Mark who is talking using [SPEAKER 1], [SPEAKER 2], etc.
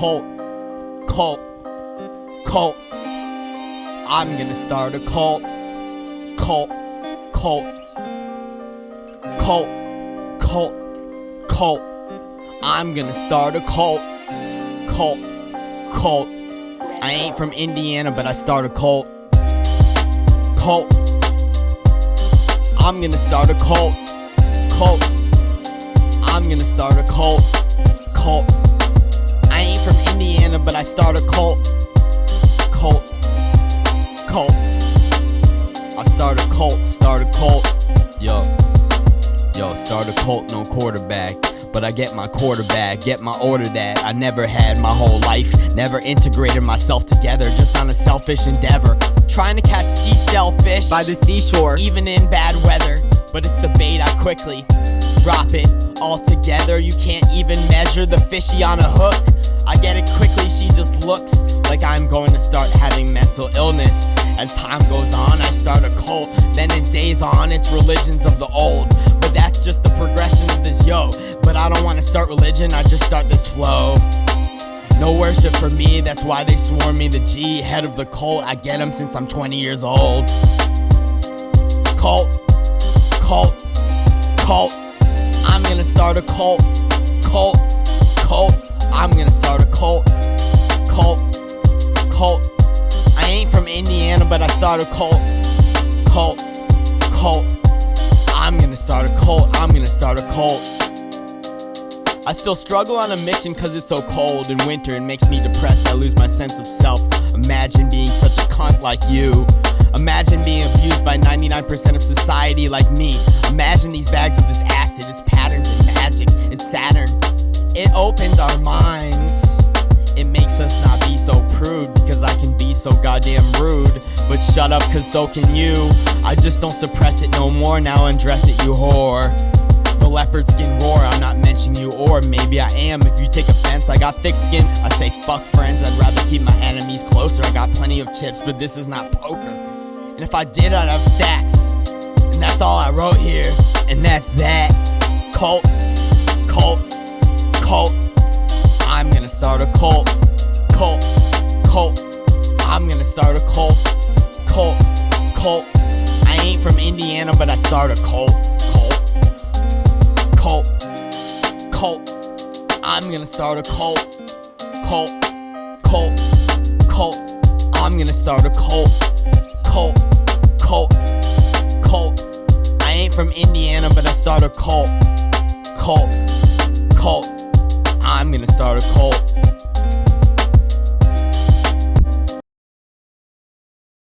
[SPEAKER 1] cult. I'm gonna start a cult. I'm gonna start a cult. I ain't from Indiana, but I start a cult. I'm gonna start a cult. I'm gonna start a cult. I ain't from Indiana, but I start a cult. I start a cult. Yo, start a cult, no quarterback. But I get my quarterback, get my order that I never had my whole life. Never integrated myself together, just on a selfish endeavor. Trying to catch seashell fish
[SPEAKER 2] by the seashore,
[SPEAKER 1] even in bad weather. But it's the bait, I quickly drop it all together. You can't even measure the fishy on a hook. I get it quickly, she just looks like I'm going to start having mental illness. As time goes on, I start a cult. Then in days on, it's religions of the old. But that's just the progression of this, But I don't want to start religion, I just start this flow. No worship for me, that's why they swore me the G, head of the cult. I get them since I'm 20 years old. Cult. I'm gonna start a cult. I'm gonna start a cult. I ain't from Indiana, but I start a cult. I'm gonna start a cult. I still struggle on a mission cause it's so cold in winter. It makes me depressed, I lose my sense of self. Imagine being such a cunt like you. Imagine being abused by 99% of society like me. Imagine these bags of this acid, it's patterns and magic, it's Saturn. It opens our minds. It makes us not be so prude, because I can be so goddamn rude. But shut up, cause so can you. I just don't suppress it no more, now undress it, you whore. The leopard skin roar, I'm not mentioning you, or maybe I am. If you take offense, I got thick skin. I say fuck friends, I'd rather keep my enemies closer. I got plenty of chips, but this is not poker. And if I did, I'd have stacks. And that's all I wrote here, and that's that. Cult. I'm gonna start a cult. I'm gonna start a cult. I ain't from Indiana, but I start a cult. I'm gonna start a cult. I'm gonna start a cult. I ain't from Indiana, but I start a cult. I'm gonna start a cult.